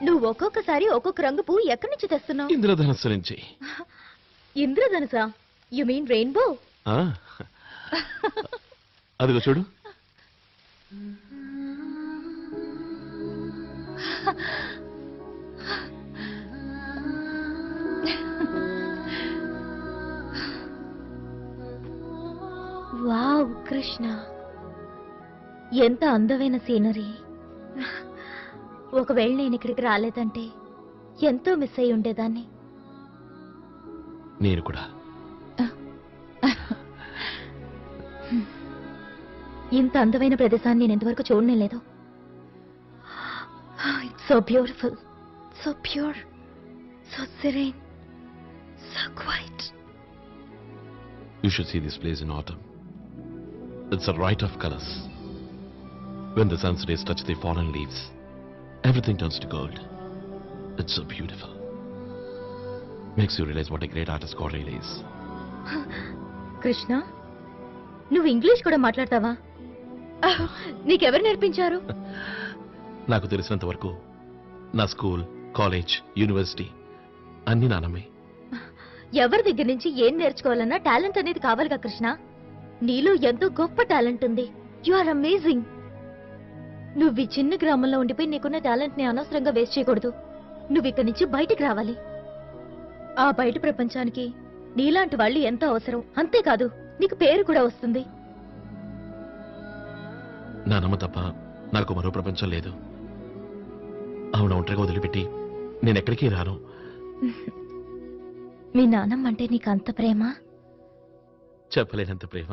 నువ్వు ఒక్కొక్కసారి ఒక్కొక్క రంగు పువ్వు ఎక్కడి నుంచి తెస్తున్నావు? ఇంద్రధనస్సు నుంచి. ఇంద్రధనుసా? You mean rainbow? అదిగో చూడు. వావ్ కృష్ణ, ఎంత అందమైన సీనరీ. ఒకవేళ నేను ఇక్కడికి రాలేదంటే ఎంతో మిస్ అయి ఉండేదాన్ని. నేను కూడా. ఇంత అందమైన ప్రదేశాన్ని నేను ఇంతవరకు చూడనే లేదు. It's so beautiful, so pure, so serene, so quiet. You should see this place in autumn. It's a riot of colors. When the sun's rays touch the fallen leaves, everything turns to gold. It's so beautiful. Makes you realize what a great artist God really is. Krishna, నువ్వు English కూడా మాట్లాడతావా? నీకెవరు నేర్పించారు? నాకు తెలిసినంత వరకు నా school, college, university అన్ని నానమ్మే. ఎవరి దగ్గర నుంచి ఏం నేర్చుకోవాలన్నా టాలెంట్ అనేది కావాలిగా కృష్ణ. నీలో ఎంతో గొప్ప టాలెంట్ ఉంది. You are amazing. నువ్వు ఈ చిన్న గ్రామంలో ఉండిపోయి నీకున్న టాలెంట్ ని అనవసరంగా వేస్ట్ చేయకూడదు. నువ్వు ఇక్కడి నుంచి బయటికి రావాలి. ఆ బయట ప్రపంచానికి నీలాంటి వాళ్ళు ఎంతో అవసరం. అంతేకాదు, నీకు పేరు కూడా వస్తుంది. నానమ్మ తప్ప నాకు మరో ప్రపంచం లేదు. ఆవిడ ఒంటరిగా వదిలిపెట్టి నేను ఎక్కడికి రాను. మీ నాన్నమ్మ అంటే నీకు అంత ప్రేమ? చెప్పలేనంత ప్రేమ.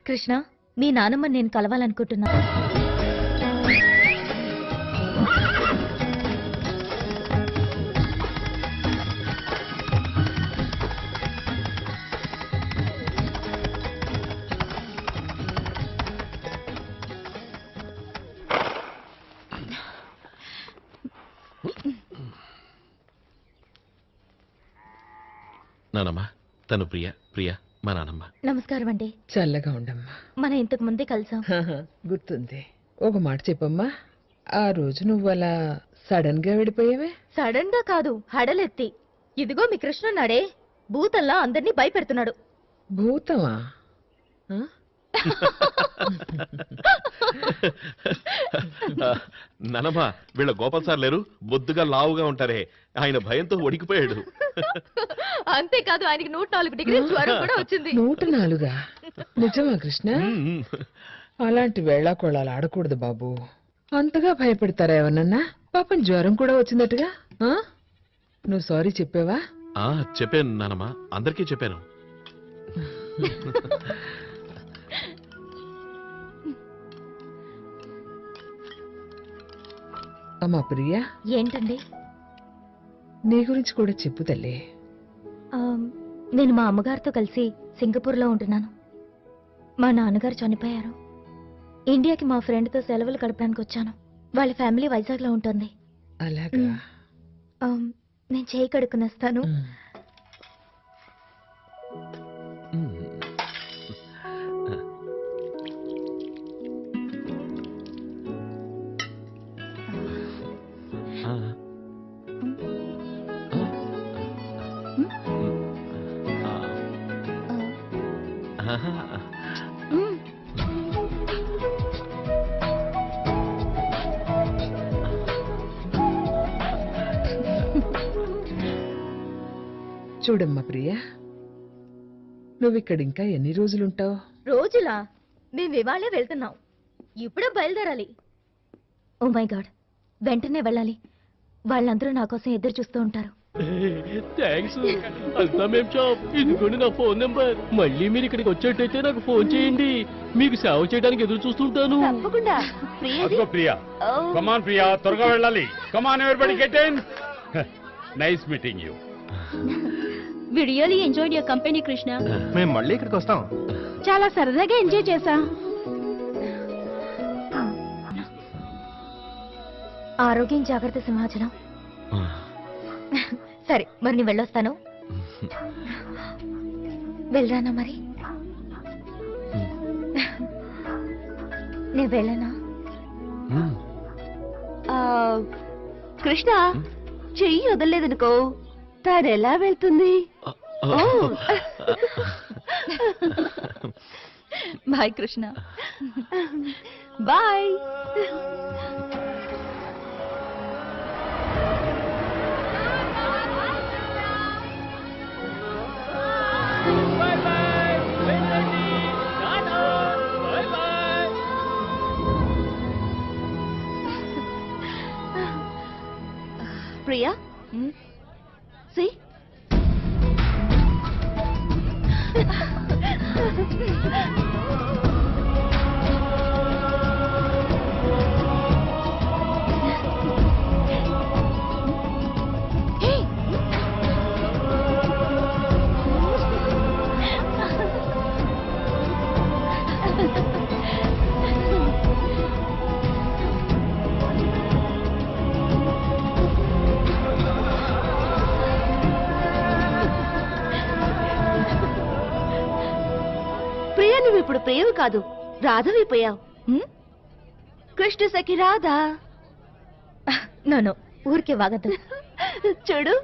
కృష్ణ, మీ నాన్నమ్మ నేను కలవాలనుకుంటున్నా. నానమ్మ, తను ప్రియ. ప్రియ మా నానమ్మ. నమస్కారం అండి. చల్లగా ఉండమ్మా. మనం ఇంతకు ముందే కలిసాం. గుర్తుంది. ఒక మాట చెప్పమ్మా, ఆ రోజు నువ్వు అలా సడన్ గా వెళ్ళిపోయావే? సడన్ గా కాదు, హడలెత్తి. ఇదిగో మీ కృష్ణున్నాడే, భూతంలా అందరినీ భయపెడుతున్నాడు. భూతమా? నానమ్మ, వీళ్ళ గోపాల్ సార్ లేరు, బొద్దుగా లావుగా ఉంటారే, ఆయన భయంతో వణికిపోయాడు. అంతేకాదు, ఆయనకి 104 డిగ్రీల జ్వరం కూడా వచ్చింది. 104? నిజమా కృష్ణ? అలాంటి వేళాకోళాలు ఆడకూడదు బాబు. అంతగా భయపెడతారా ఎవరన్నా? పాపం జ్వరం కూడా వచ్చిందట్టుగా. నువ్వు సారీ చెప్పావా? చెప్పాను నానమ్మ, అందరికీ చెప్పాను. అమ్మా ప్రియా. ఏంటండి? నీ గురించి కూడా చెప్పు తల్లి. నేను మా అమ్మగారితో కలిసి సింగపూర్లో ఉంటున్నాను. మా నాన్నగారు చనిపోయారు. ఇండియాకి మా ఫ్రెండ్తో సెలవులు గడపడానికి వచ్చాను. వాళ్ళ ఫ్యామిలీ వైజాగ్లో ఉంటుంది. అలాగా? నేను చేయి కడుక్కుని వస్తాను. చూడమ్మా ప్రియా, నువ్విక్కడ ఇంకా ఎన్ని రోజులుంటావు? రోజులా? మేము ఇవాళే వెళ్తున్నాం. ఇప్పుడే బయలుదేరాలి. ఓ మై గాడ్, వెంటనే వెళ్ళాలి. వాళ్ళందరూ నా కోసం ఎదురు చూస్తూ ఉంటారు. థ్యాంక్స్. అంతా మేం చాప్. ఇదిగోండి నా ఫోన్ నెంబర్. మళ్ళీ మీరు ఇక్కడికి వచ్చేటైతే నాకు ఫోన్ చేయండి. మీకు సేవ చేయడానికి ఎదురు చూస్తుంటాను. తప్పకుండా. ప్రియా, కమాన్ ప్రియా, త్వరగా వెళ్ళాలి. Come on everybody get in. Nice meeting you. We really enjoyed your company Krishna. మేము మళ్ళీ ఇక్కడికి వస్తాం. చాలా సరదాగా ఎంజాయ్ చేశాం. ఆరోగ్యం జాగ్రత్త సింహాచలం. సరే, మరి నేను వెళ్ళొస్తాను. వెళ్ళరానా మరి? నేను వెళ్ళనా? కృష్ణ చెయ్యి వదలలేదనుకో తానెలా వెళ్తుంది? Bye Krishna. Bye. Priya, see? Priya, నువ్వు ఇప్పుడు ప్రియవి కాదు, రాధవైపోయావు. కృష్ణ సఖి రాధా. నో ఊరికే వాగద్దు. చూడు,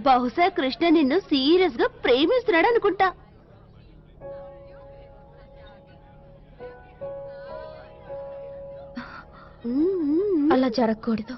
బహుశా కృష్ణ నిన్ను సీరియస్ గా ప్రేమిస్తున్నాడు అనుకుంటా. అలా జరగకూడదు.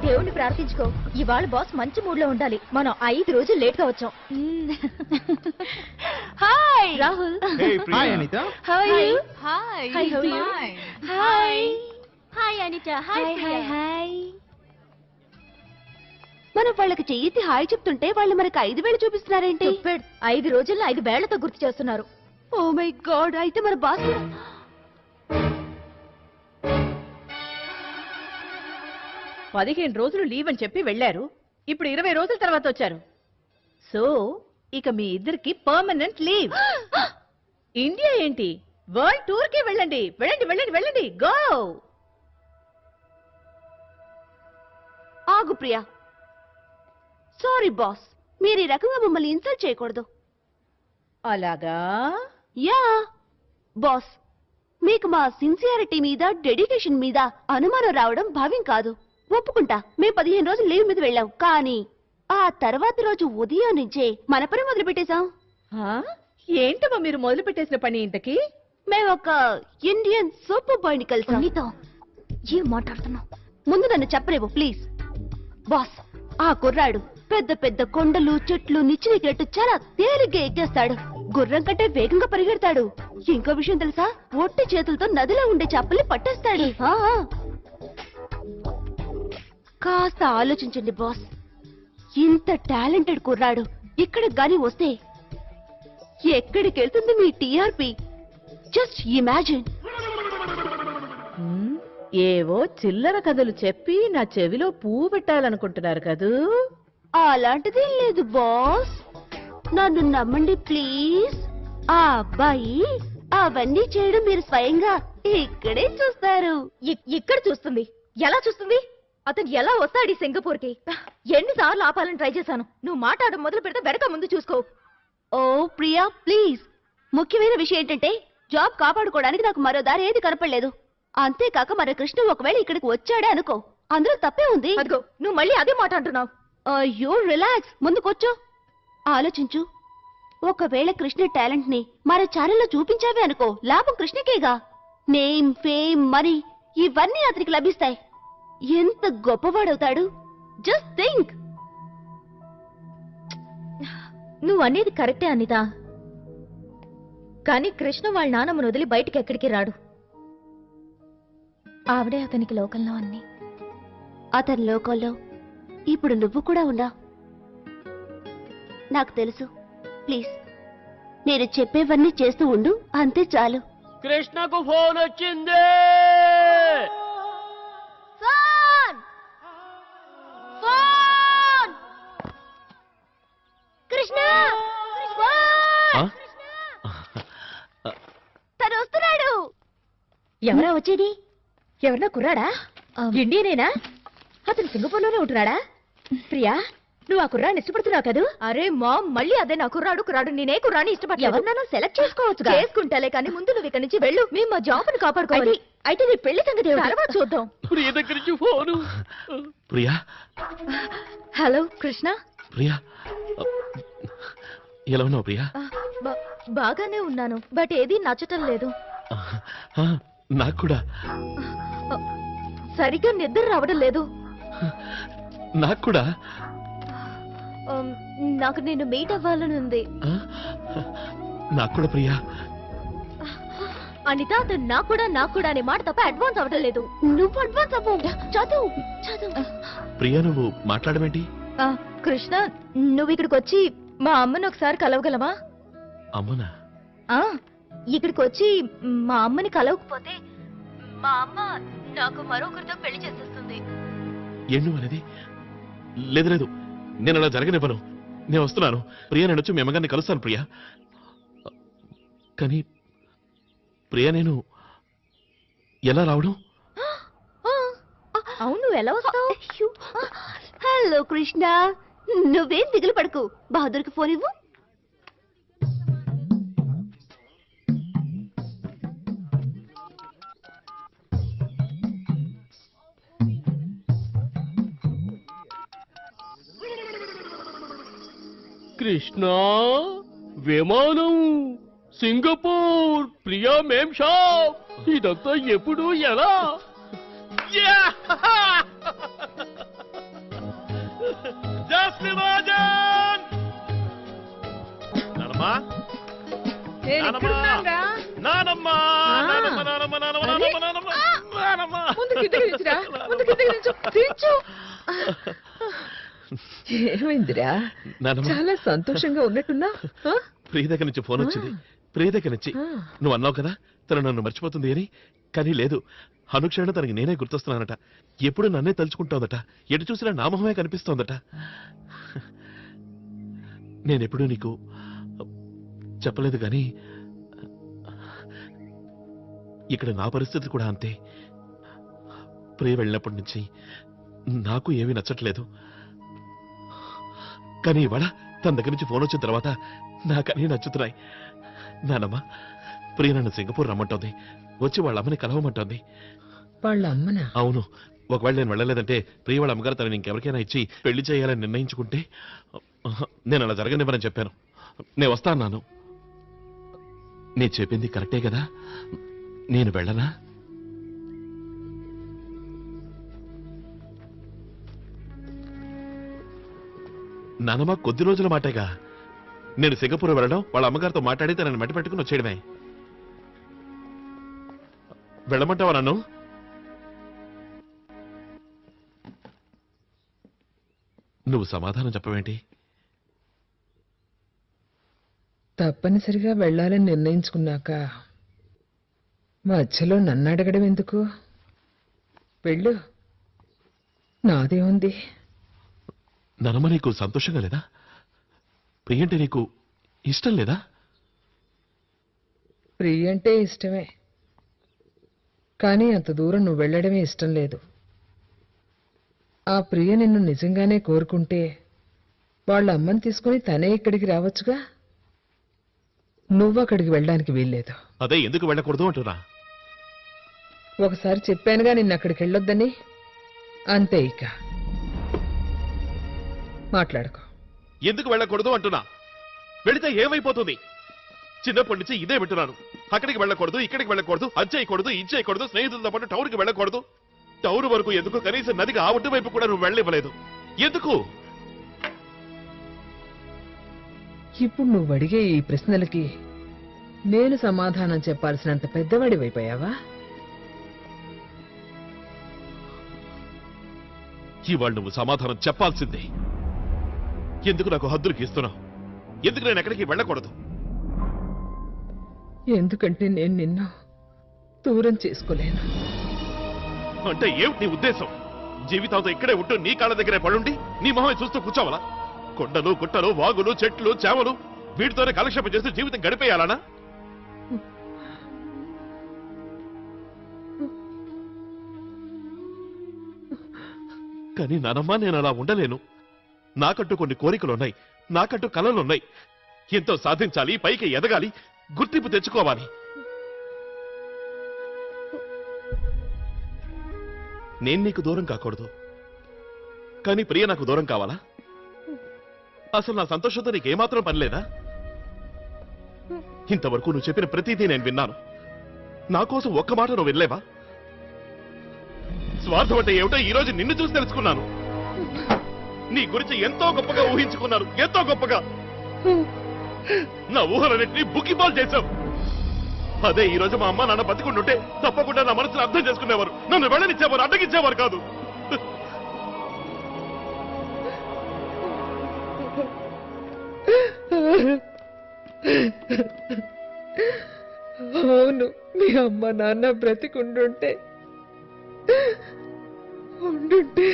దేవుణ్ణి ప్రార్థించుకో. ఇవాళ బాస్ మంచి మూడ్ లో ఉండాలి. మనం 5 రోజులు లేట్ గా వచ్చాం. Hi Rahul. Hi Anitha. How are you? Hi. Hi hi Anitha. Hi. మనం వాళ్ళకి చెయ్యి హాయ్ చెప్తుంటే వాళ్ళు మనకి 5 వేలు చూపిస్తున్నారేంటి? 5 రోజుల్లో 5 వేళ్లతో గుర్తు చేస్తున్నారు. ఓ మై గాడ్, అయితే మన బాస్ 15 రోజులు లీవ్ అని చెప్పి వెళ్లారు. ఇప్పుడు 20 రోజుల తర్వాత వచ్చారు. సో ఇక మీ ఇద్దరికి పర్మనెంట్ లీవ్. ఇండియా ఏంటి, వరల్డ్ టూర్ కి వెళ్ళండి. వెళ్ళండి వెళ్ళండి వెళ్ళండి. గో. ఆగు ప్రియా. సారీ బాస్, మీరు ఈ రకంగా మమ్మల్ని ఇన్సల్ట్ చేయకూడదు. అలాగా? యా బాస్, మీకు మా సిన్సియారిటీ మీద, డెడికేషన్ మీద అనుమానం రావడం భావ్యం కాదు. ఒప్పుకుంటా, మేము 15 రోజులు లీవ్ మీద వెళ్ళాం. కానీ ఆ తర్వాత రోజు ఉదయం నుంచే మన పని మొదలు పెట్టేశాం. ఏంటమ్మా మీరు మొదలు పెట్టేసిన పని ఇంతకి? మేము ఒక ఇండియన్ సూపర్ బాయ్ ని కలిసాం. ఏం మాట్లాడుతున్నావు? ముందు నన్ను చెప్పలేవు ప్లీజ్. బాస్, ఆ కుర్రాడు పెద్ద పెద్ద కొండలు, చెట్లు, నిచ్చినెక్కినట్టు చాలా తేలిగ్గా ఎక్కేస్తాడు. గుర్రం కంటే వేగంగా పరిగెడతాడు. ఇంకో విషయం తెలుసా, ఒట్టి చేతులతో నదిలో ఉండే చేపల్ని పట్టేస్తాడు. కాస్త ఆలోచించండి బాస్, ఇంత టాలెంటెడ్ కుర్రాడు ఇక్కడికి గాని వస్తే ఎక్కడికి వెళ్తుంది మీ టీఆర్పీ? Just imagine. ఏవో చిల్లర కథలు చెప్పి నా చెవిలో పువ్వు పెట్టాలనుకుంటున్నారు కదూ? అలాంటిది లేదు బాస్, నన్ను నమ్మండి ప్లీజ్. ఆ అబ్బాయి అవన్నీ చేయడం మీరు స్వయంగా ఇక్కడే చూస్తారు. ఇక్కడ చూస్తుంది? ఎలా చూస్తుంది? అతను ఎలా వస్తాడు ఈ సింగపూర్ కి? ఎన్నిసార్లు ఆపాలని ట్రై చేశాను. నువ్వు మాట్లాడడం మొదలు పెడితే వెనక ముందు చూసుకో. ఓ ప్రియా ప్లీజ్, ముఖ్యమైన విషయం ఏంటంటే జాబ్ కాపాడుకోవడానికి నాకు మరో దారి ఏది కనపడలేదు. అంతేకాక మన కృష్ణ ఒకవేళ ఇక్కడికి వచ్చాడే అనుకో, అందులో తప్పే ఉంది. అదిగో నువ్వు మళ్ళీ అదే మాట అంటున్నావు. అయ్యో రిలాక్స్, ముందుకొచ్చు. ఆలోచించు, ఒకవేళ కృష్ణ టాలెంట్ ని మన ఛానల్లో చూపించావే అనుకో, లాభం కృష్ణకేగా. నేమ్, ఫేమ్, మనీ ఇవన్నీ అతనికి లభిస్తాయి. ఎంత గొప్పవాడవుతాడు, జస్ట్ థింక్. నువ్వు అనేది కరెక్టే అనిత, కానీ కృష్ణ వాళ్ళ నాన్నమ్మను వదిలి బయటికి ఎక్కడికి రాడు. ఆవిడే అతనికి లోకంలో అన్ని. అతని లోకంలో ఇప్పుడు నువ్వు కూడా ఉన్నా. నాకు తెలుసు. ప్లీజ్ నేను చెప్పేవన్నీ చేస్తూ ఉండు, అంతే చాలు. కృష్ణకు ఫోన్ వచ్చింది. ఎవరా వచ్చేది? ఎవరన్నా కుర్రాడా? ఇండియనేనా? అతను సింగపూర్ లోనే ఉంటున్నాడా? ప్రియా, నువ్వు ఆ కుర్రాన్ని ఇష్టపడుతున్నావు కదూ? అరే మామ్, మళ్ళీ అదే నా కుర్రాడు నేనే కుర్రాన్ని ఇష్టపడలేదు. ఎవరినైనా సెలెక్ట్ చేసుకోవచ్చు. చేసుకుంటాలే కానీ ముందు నువ్వు ఇక్కడి నుంచి వెళ్ళు. మేము మా జాబ్ ని కాపాడుకోవాలి. అయితే నీ పెళ్లి సంగతి ఏమిటి? తర్వాత చూద్దాం. ప్రియ దగ్గర నుంచి ఫోను. ప్రియా, హలో కృష్ణ. ప్రియా, ఎలా ఉన్నావు ప్రియా? బాగానే ఉన్నాను, బట్ ఏది నచ్చటం లేదు. నాకు కూడా. సరిగ్గా నిద్ర రావడం లేదు. నాకు కూడా. నాకు నేను మీట్ అవ్వాలని ఉంది. నాకు కూడా ప్రియా. అనిత, అతను నాకు కూడా అనే మాట తప్ప అడ్వాన్స్ అవ్వడం లేదు. నువ్వు అడ్వాన్స్ అవ్వు. చదువు. ప్రియా, నువ్వు మాట్లాడమేంటి? కృష్ణ, నువ్వు ఇక్కడికి వచ్చి మా అమ్మని ఒకసారి కలవగలవా? అమ్మనా? ఇక్కడికి వచ్చి మా అమ్మని కలవకపోతే మా అమ్మ నాకు మరొకరితో పెళ్లి చేసేస్తుంది. ఏంటి అనేది? లేదు లేదు, నేను అలా జరగనివ్వను. నేను వస్తున్నాను. ప్రియా, నేను వచ్చి మీ అమ్మగారిని కలుస్తాను ప్రియా. కానీ ప్రియా, నేను ఎలా రావడం? అవును, ఎలా వస్తావు? హలో కృష్ణ, నువ్వేం దిగులు పడకు. బహదూర్కి ఫోన్ ఇవ్వు. కృష్ణ, విమానం, సింగపూర్, ప్రియా మేం షాప్. ఇదంతా ఎప్పుడు, ఎలా? ఏమైందిరా? చాలా సంతోషంగా ఉన్నట్టున్నా? ప్రియ దగ్గర నుంచి ఫోన్ వచ్చింది. ప్రియ దగ్గర నుంచి. నువ్వు అన్నావు కదా తను నన్ను మర్చిపోతుంది అని. కానీ లేదు, అనుక్షణం తనకి నేనే గుర్తొస్తున్నానట. ఎప్పుడు నన్నే తలుచుకుంటోందట. ఎటు చూసినా నా మొహమే కనిపిస్తోందట. నేనెప్పుడూ నీకు చెప్పలేదు కానీ ఇక్కడ నా పరిస్థితి కూడా అంతే. ప్రియ వెళ్ళినప్పటి నుంచి నాకు ఏమీ నచ్చట్లేదు. కానీ ఇవాళ తన దగ్గర నుంచి ఫోన్ వచ్చిన తర్వాత నాకన్నీ నచ్చుతున్నాయి. నానమ్మ, ప్రియ నన్ను సింగపూర్ రమ్మంటోంది. వచ్చి వాళ్ళ అమ్మని కలవమంటోంది. వాళ్ళ అమ్మనా? అవును. ఒకవేళ నేను వెళ్ళలేదంటే ప్రియ వాళ్ళ అమ్మగారు తనని ఇంకెవరికైనా ఇచ్చి పెళ్లి చేయాలని నిర్ణయించుకుంటే నేను అలా జరగనివ్వనని చెప్పాను. నేను వస్తా అన్నాను. నేను చెప్పింది కరెక్టే కదా? నేను వెళ్ళనా? నానమ్మ, కొద్ది రోజుల మాటేగా. నేను సింగపూర్ వెళ్ళడం, వాళ్ళ అమ్మగారితో మాట్లాడి తనని మట్టి పెట్టుకుని వచ్చేయడమే. వెళ్ళమంటావా నన్ను? నువ్వు సమాధానం చెప్పవేంటి? తప్పనిసరిగా వెళ్ళాలని నిర్ణయించుకున్నాక మధ్యలో నన్ను అడగడం ఎందుకు? వెళ్ళు, నాదే ఉంది. ననమ్మ, నీకు సంతోషంగా లేదా? ప్రియంటే నీకు ఇష్టం లేదా? ప్రియ అంటే ఇష్టమే, కానీ అంత దూరం నువ్వు వెళ్ళడమే ఇష్టం లేదు. ఆ ప్రియ నిన్ను నిజంగానే కోరుకుంటే వాళ్ళ అమ్మని తీసుకుని తనే ఇక్కడికి రావచ్చుగా. నువ్వు అక్కడికి వెళ్ళడానికి వీల్లేదు. అదే ఎందుకు వెళ్ళకూడదు అంటున్నా. ఒకసారి చెప్పానుగా నిన్ను అక్కడికి వెళ్ళొద్దని. అంతే, ఇక మాట్లాడుకో. ఎందుకు వెళ్ళకూడదు అంటున్నా. వెళితే ఏమైపోతుంది? చిన్నప్పటి నుంచి ఇదే వింటున్నాను. అక్కడికి వెళ్ళకూడదు, ఇక్కడికి వెళ్ళకూడదు, అది చేయకూడదు, ఇది చేయకూడదు, స్నేహితులతో పాటు టౌన్కి వెళ్ళకూడదు. టౌన్ వరకు ఎందుకు? కనీసం నదికి ఆ ఒడ్డు వైపు కూడా నువ్వు వెళ్ళివ్వలేదు. ఎందుకు? ఇప్పుడు నువ్వు అడిగే ఈ ప్రశ్నలకి నేను సమాధానం చెప్పాల్సినంత పెద్దవాడివైపోయావా? ఇవాళ నువ్వు సమాధానం చెప్పాల్సిందే. ఎందుకు నాకు హద్దులు ఇస్తున్నావు? ఎందుకు నేను ఎక్కడికి వెళ్ళకూడదు? ఎందుకంటే నేను నిన్ను దూరం చేసుకోలేను. అంటే ఏమిటి నీ ఉద్దేశం? జీవితంతో ఇక్కడే ఉంటూ నీ కాళ్ళ దగ్గరే పడుండి నీ మొహమే చూస్తూ కూర్చోవాలా? కొండలు, గుట్టలు, వాగులు, చెట్లు, చేమలు, వీటితోనే కాలక్షేపం చేస్తూ జీవితం గడిపేయాలనా? కానీ నానమ్మా నేను అలా ఉండలేను. నాకంటూ కొన్ని కోరికలున్నాయి, నాకంటూ కలలున్నాయి. ఎంతో సాధించాలి, పైకి ఎదగాలి, గుర్తింపు తెచ్చుకోవాలి. నేను నీకు దూరం కాకూడదు, కానీ ప్రియ నాకు దూరం కావాలా? అసలు నా సంతోషంతో నీకేమాత్రం పనిలేదా? ఇంతవరకు నువ్వు చెప్పిన ప్రతిదీ నేను విన్నాను. నా కోసం ఒక్క మాట నువ్వు వినలేవా? స్వార్థం అంటే ఏమిటో ఈ రోజు నిన్ను చూసి తెలుసుకున్నాను. నీ గురించి ఎంతో గొప్పగా ఊహించుకున్నాను, ఎంతో గొప్పగా. నా ఊహలన్నింటినీ బుక్కిబాల్ చేశావు. అదే ఈ రోజు మా అమ్మ నాన్న బతికుంటుంటే తప్పకుండా నా మనసును అర్థం చేసుకునేవారు, నన్ను వెళ్ళనిచ్చేవారు, అడ్డగించేవారు కాదు. అవును, మీ అమ్మ నాన్న బ్రతికుంటుంటే ఉండుంటే